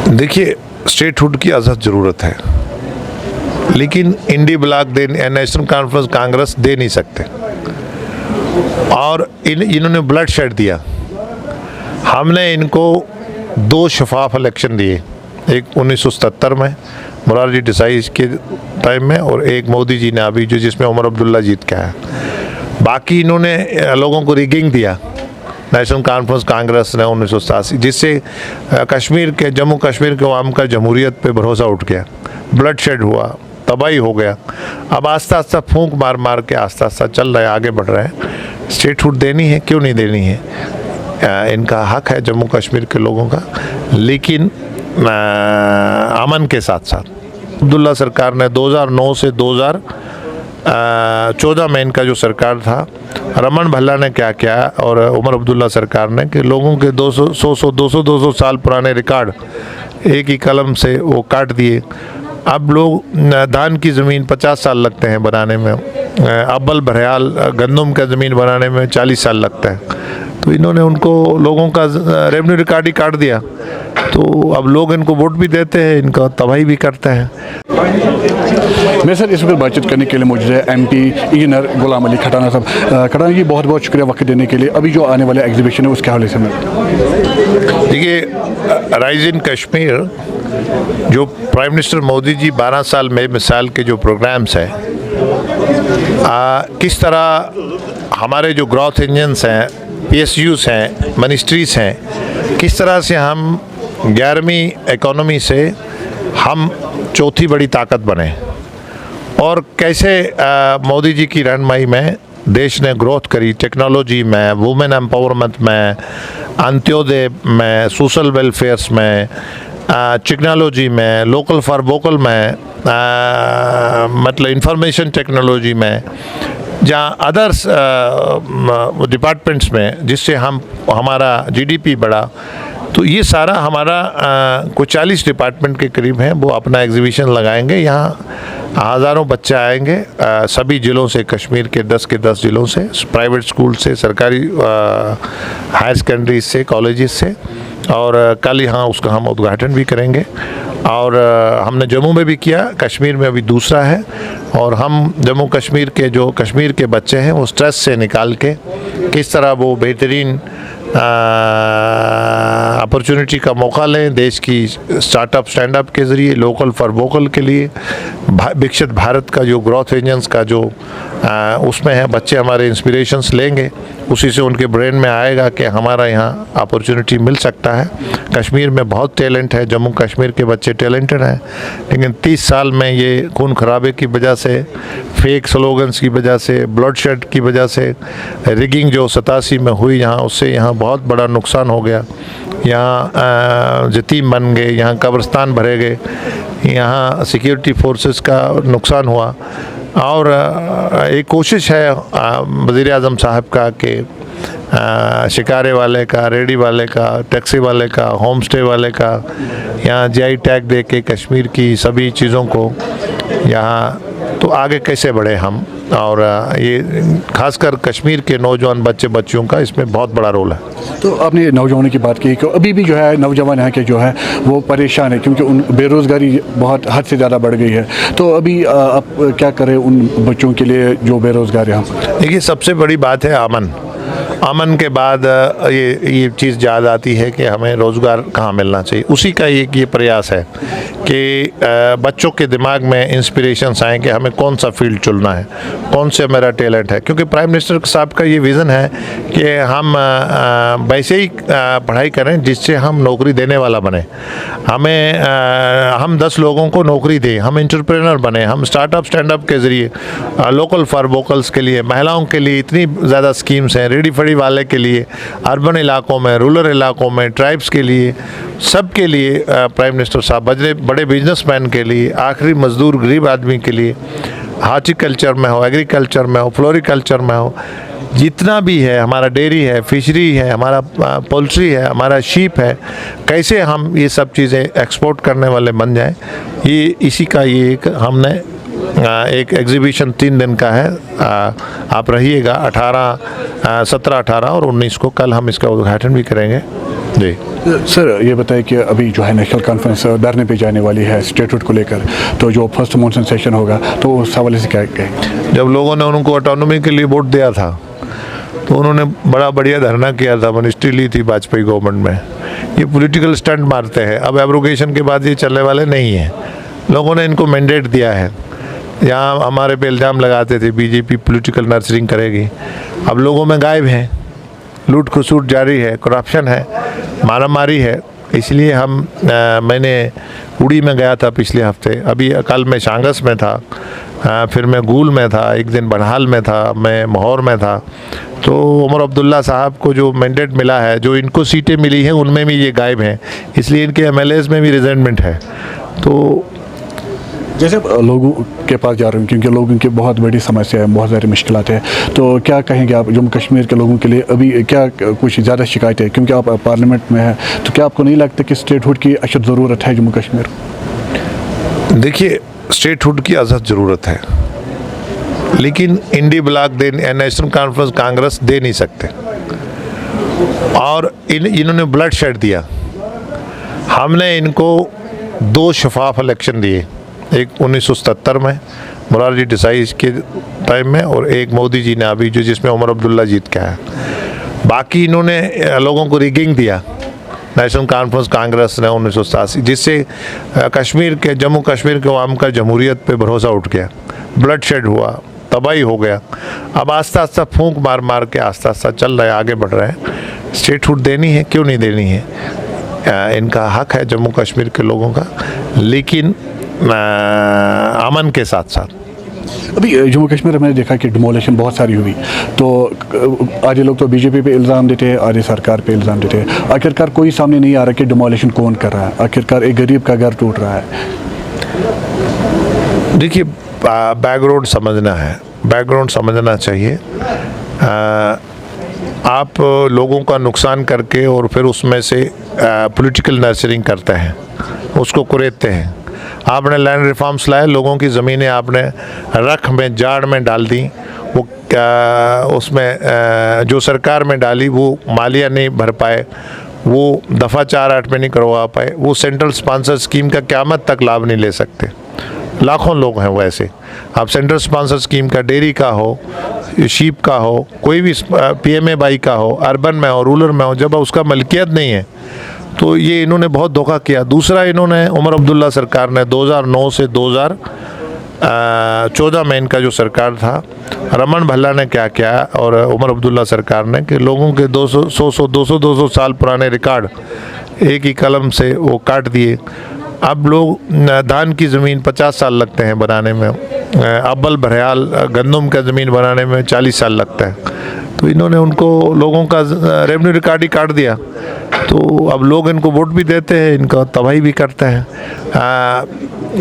देखिए, स्टेटहुड की अज़हद ज़रूरत है, लेकिन इंडी ब्लॉक नेशनल कॉन्फ्रेंस कांग्रेस दे नहीं सकते। और इन्होंने ब्लड शेड दिया। हमने इनको 2 शफाफ इलेक्शन दिए, एक 1977 में मोरारजी देसाई के टाइम में, और एक मोदी जी ने अभी जिसमें उमर अब्दुल्ला जीत के आया। बाकी इन्होंने लोगों को रिगिंग दिया नेशनल कॉन्फ्रेंस कांग्रेस ने 1987, जिससे कश्मीर के जम्मू कश्मीर के अवाम का जमहूरियत पे भरोसा उठ गया, ब्लड शेड हुआ, तबाही हो गया। अब आस्ता आस्ता फूंक मार मार के आस्ता आस्ता चल रहे हैं, आगे बढ़ रहे हैं। स्टेटहुड देनी है, क्यों नहीं देनी है, इनका हक है जम्मू कश्मीर के लोगों का, लेकिन अमन के साथ साथ। अब्दुल्ला सरकार ने 2009 से 2014 में इनका जो सरकार था, रमन भल्ला ने क्या किया और उमर अब्दुल्ला सरकार ने कि लोगों के 200 साल पुराने रिकॉर्ड एक ही कलम से वो काट दिए। अब लोग धान की ज़मीन 50 साल लगते हैं बनाने में, अव्वल बहरहाल गंदम का ज़मीन बनाने में 40 साल लगता है। तो इन्होंने उनको लोगों का रेवेन्यू रिकॉर्ड ही काट दिया। तो अब लोग इनको वोट भी देते हैं, इनका तबाही भी करते हैं। मैं सर इस पर बातचीत करने के लिए मौजूद है MP इंजीनियर गुलाम अली खटाना साहब। खटाना जी, बहुत बहुत शुक्रिया वक्त देने के लिए। अभी जो आने वाले एग्जीबिशन है उसके हवाले से मैं देखिए, राइज इन कश्मीर जो प्राइम मिनिस्टर मोदी जी 12 साल में मिसाल के जो प्रोग्राम्स हैं, किस तरह हमारे जो ग्रोथ इंजन्स हैं, PSUs हैं, मिनिस्ट्रीज़ हैं, किस तरह से हम 11वीं इकोनॉमी से हम चौथी बड़ी ताकत बने, और कैसे मोदी जी की रहनुमाई में देश ने ग्रोथ करी टेक्नोलॉजी में, वुमेन एम्पावरमेंट में, अंत्योदय में, सोशल वेलफेयर्स में, टेक्नोलॉजी में, लोकल फॉर वोकल में, मतलब इंफॉर्मेशन टेक्नोलॉजी में, जहाँ अदर्स डिपार्टमेंट्स में, जिससे हमारा GDP बढ़ा। तो ये सारा हमारा कुछ 40 डिपार्टमेंट के करीब हैं, वो अपना एग्जीबिशन लगाएंगे। यहाँ हज़ारों बच्चे आएंगे सभी ज़िलों से, कश्मीर के 10 के 10 ज़िलों से, प्राइवेट स्कूल से, सरकारी हायर सेकेंडरी से, कॉलेजेस से, और कल यहाँ उसका हम उद्घाटन भी करेंगे। और हमने जम्मू में भी किया, कश्मीर में अभी दूसरा है। और हम जम्मू कश्मीर के जो कश्मीर के बच्चे हैं वो स्ट्रेस से निकाल के किस तरह वो बेहतरीन अपॉर्चुनिटी का मौका लें, देश की स्टार्टअप स्टैंडअप के ज़रिए, लोकल फॉर वोकल के लिए, विकसित भारत का जो ग्रोथ इंजन्स का जो उसमें है, बच्चे हमारे इंस्पिरेशंस लेंगे, उसी से उनके ब्रेन में आएगा कि हमारा यहाँ अपॉर्चुनिटी मिल सकता है। कश्मीर में बहुत टैलेंट है, जम्मू कश्मीर के बच्चे टैलेंटेड हैं, लेकिन 30 साल में ये खून खराबे की वजह से, फेक स्लोगन्स की वजह से, ब्लड शेड की वजह से, रिगिंग जो 87 में हुई यहाँ, उससे यहाँ बहुत बड़ा नुकसान हो गया। यहाँ यतीम बन गए, यहाँ कब्रिस्तान भरे गए, यहाँ सिक्योरिटी फोर्सेस का नुकसान हुआ। और एक कोशिश है वज़ीर आज़म साहब का कि शिकारे वाले का, रेडी वाले का, टैक्सी वाले का, होम स्टे वाले का, यहाँ GI टैग दे के कश्मीर की सभी चीज़ों को यहाँ, तो आगे कैसे बढ़े हम। और ये खासकर कश्मीर के नौजवान बच्चियों का इसमें बहुत बड़ा रोल है। तो आपने नौजवानों की बात की कि अभी भी जो है नौजवान हैं कि जो है वो परेशान है, क्योंकि उन बेरोज़गारी बहुत हद से ज़्यादा बढ़ गई है। तो अभी आप क्या करें उन बच्चों के लिए जो बेरोज़गार हैं? देखिए, सबसे बड़ी बात है अमन के बाद ये चीज़ याद आती है कि हमें रोज़गार कहाँ मिलना चाहिए। उसी का ये प्रयास है कि बच्चों के दिमाग में इंस्पिरेशंस आएँ कि हमें कौन सा फील्ड चुनना है, कौन से मेरा टैलेंट है। क्योंकि प्राइम मिनिस्टर साहब का ये विज़न है कि हम वैसे ही पढ़ाई करें जिससे हम नौकरी देने वाला बने, हम 10 लोगों को नौकरी दें, हम एंटरप्रेन्योर बने, हम स्टार्टअप स्टैंडअप के ज़रिए, लोकल फॉर वोकल्स के लिए, महिलाओं के लिए इतनी ज़्यादा स्कीम्स हैं, रेडी फड़ी वाले के लिए, अर्बन इलाकों में, रूरल इलाकों में, ट्राइब्स के लिए, सब के लिए प्राइम मिनिस्टर साहब, बड़े बिजनेसमैन के लिए, आखिरी मजदूर गरीब आदमी के लिए, हार्टिकल्चर में हो, एग्रीकल्चर में हो, फ्लोरिकल्चर में हो, जितना भी है, हमारा डेयरी है, फिशरी है, हमारा पोल्ट्री है, हमारा शीप है, कैसे हम ये सब चीज़ें एक्सपोर्ट करने वाले बन जाएं, ये इसी का ये एक हमने एक एग्जीबिशन 3 दिन का है। आप रहिएगा 17, 18 और 19 को, कल हम इसका उद्घाटन भी करेंगे। जी सर ये बताएं कि अभी जो है नेशनल कॉन्फ्रेंस धरने पे जाने वाली है स्टेटहुड को लेकर, तो जो फर्स्ट मॉनसून सेशन होगा तो उस हवाले से क्या कहें? जब लोगों ने उनको ऑटोनॉमी के लिए वोट दिया था तो उन्होंने बड़ा बढ़िया धरना किया था, मिनिस्ट्री ली थी वाजपेयी गवर्नमेंट में। ये पॉलिटिकल स्टंट मारते हैं, अब एब्रोगेशन के बाद ये चलने वाले नहीं हैं। लोगों ने इनको मैंडेट दिया है। यहाँ हमारे पे इल्ज़ाम लगाते थे बीजेपी पॉलिटिकल नर्सरिंग करेगी, अब लोगों में गायब हैं, लूट खसूट जारी है, करप्शन है, मारामारी है। इसलिए मैंने उड़ी में गया था पिछले हफ्ते, अभी कल मैं शांगस में था, फिर मैं गूल में था, एक दिन बनहाल में था, मैं माहौर में था। तो उमर अब्दुल्ला साहब को जो मैंडेट मिला है, जो इनको सीटें मिली हैं, उनमें भी ये गायब हैं, इसलिए इनके एमएलएज में भी रिजेंटमेंट है। तो जैसे लोगों के पास जा रहे हैं, क्योंकि लोगों की बहुत बड़ी समस्या है, बहुत सारी मुश्किलात हैं, तो क्या कहेंगे आप जम्मू कश्मीर के लोगों के लिए अभी क्या कुछ ज़्यादा शिकायत है, क्योंकि आप पार्लियामेंट में हैं, तो क्या आपको नहीं लगता कि स्टेटहुड की अशद ज़रूरत है जम्मू कश्मीर को? देखिए, स्टेटहुड की अशद ज़रूरत है, लेकिन इंडी ब्लॉक नेशनल कॉन्फ्रेंस कांग्रेस दे नहीं सकते। और इन्होंने ब्लड शेड दिया। हमने इनको 2 शफाफ इलेक्शन दिए, एक 1977 में मोरारजी देसाई के टाइम में, और एक मोदी जी ने अभी जो जिसमें उमर अब्दुल्ला जीत के आया। बाकी इन्होंने लोगों को रिगिंग दिया नेशनल कॉन्फ्रेंस कांग्रेस ने 1987, जिससे जम्मू कश्मीर के अवाम का जमहूरियत पे भरोसा उठ गया, ब्लड शेड हुआ, तबाही हो गया। अब आस्ता आस्ता फूंक मार मार के आस्ता आस्ता चल रहे हैं, आगे बढ़ रहे हैं। स्टेटहुड देनी है, क्यों नहीं देनी है, इनका हक है जम्मू कश्मीर के लोगों का, लेकिन अमन के साथ साथ। अभी जम्मू कश्मीर में मैंने देखा कि डिमोलेशन बहुत सारी हुई, तो आधे लोग तो बीजेपी पे इल्ज़ाम देते हैं, आधे सरकार पे इल्ज़ाम देते हैं। आखिरकार कोई सामने नहीं आ रहा कि डिमोलेशन कौन कर रहा है, आखिरकार एक गरीब का घर टूट रहा है। देखिए, बैकग्राउंड समझना है, बैकग्राउंड समझना चाहिए। आप लोगों का नुकसान करके और फिर उसमें से पॉलिटिकल नर्सरिंग करते हैं, उसको कुरेदते हैं। आपने लैंड रिफॉर्म्स लाए, लोगों की ज़मीनें आपने रख में जाड़ में डाल दी, वो उसमें जो सरकार में डाली वो मालिया नहीं भर पाए, वो दफ़ा 4-8 में नहीं करवा पाए, वो सेंट्रल स्पॉन्सर स्कीम का क़यामत तक लाभ नहीं ले सकते। लाखों लोग हैं वैसे। आप सेंट्रल स्पॉन्सर स्कीम का, डेयरी का हो, शीप का हो, कोई भी PMAY का हो, अर्बन में हो, रूरल में हो, जब उसका मलकियत नहीं है तो ये इन्होंने बहुत धोखा किया। दूसरा, इन्होंने उमर अब्दुल्ला सरकार ने 2009 से 2014 में इनका जो सरकार था, रमन भल्ला ने क्या किया और उमर अब्दुल्ला सरकार ने, कि लोगों के 200 साल पुराने रिकॉर्ड एक ही कलम से वो काट दिए। अब लोग धान की ज़मीन 50 साल लगते हैं बनाने में, अब्बल बरहाल गंदम का ज़मीन बनाने में 40 साल लगता है। तो इन्होंने उनको लोगों का रेवेन्यू रिकॉर्ड ही काट दिया। तो अब लोग इनको वोट भी देते हैं, इनका तबाही भी करते हैं।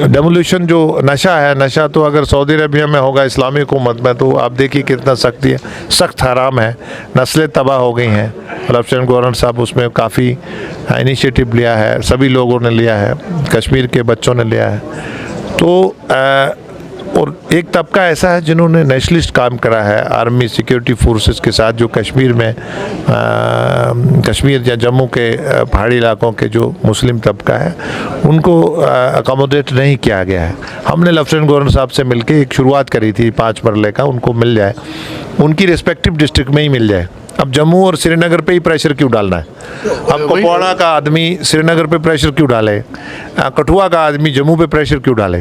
डेमोलिशन जो नशा है, नशा तो अगर सऊदी अरबिया में होगा इस्लामी हुकूमत में, तो आप देखिए कितना सख्ती है, सख्त हराम है, नस्लें तबाह हो गई हैं। लेफ्टिनेंट गवर्नर साहब उसमें काफ़ी इनिशिएटिव लिया है, सभी लोगों ने लिया है, कश्मीर के बच्चों ने लिया है। तो और एक तबका ऐसा है जिन्होंने नेशनलिस्ट काम करा है आर्मी सिक्योरिटी फोर्सेस के साथ, जो कश्मीर में कश्मीर या जम्मू के पहाड़ी इलाकों के जो मुस्लिम तबका है उनको अकोमोडेट नहीं किया गया है। हमने लेफ्टिनेंट गवर्नर साहब से मिलकर एक शुरुआत करी थी 5 मरले का, उनको मिल जाए, उनकी रिस्पेक्टिव डिस्ट्रिक्ट में ही मिल जाए। अब जम्मू और श्रीनगर पे ही प्रेशर क्यों डालना है? अब कुपवाड़ा का आदमी श्रीनगर पे प्रेशर क्यों डाले, कठुआ का आदमी जम्मू पे प्रेशर क्यों डाले?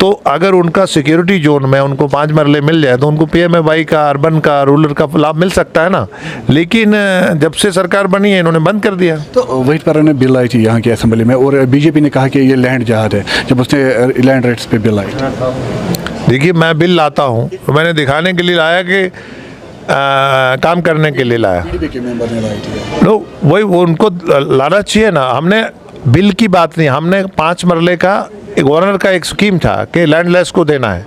तो अगर उनका सिक्योरिटी जोन में उनको 5 मरले मिल जाए तो उनको PMAY का, अर्बन का, रूरल का लाभ मिल सकता है ना। लेकिन जब से सरकार बनी है इन्होंने बंद कर दिया। तो वही पर ने बिल आई थी यहाँ की असेंबली में, और बीजेपी ने कहा कि ये लैंड जहाद है, जब उसने लैंड राइट्स पे बिल आई। देखिए, मैं बिल लाता हूँ, मैंने दिखाने के लिए लाया कि काम करने के लिए लाया। लोग वही वो उनको लाना चाहिए ना। हमने बिल की बात नहीं, हमने 5 मरले का गवर्नर का एक स्कीम था कि लैंडलेस को देना है।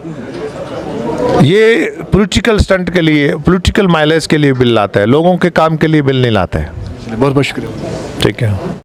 ये पॉलिटिकल स्टंट के लिए, पॉलिटिकल माइलेज के लिए बिल लाता है, लोगों के काम के लिए बिल नहीं लाता है। बहुत बहुत शुक्रिया। ठीक है।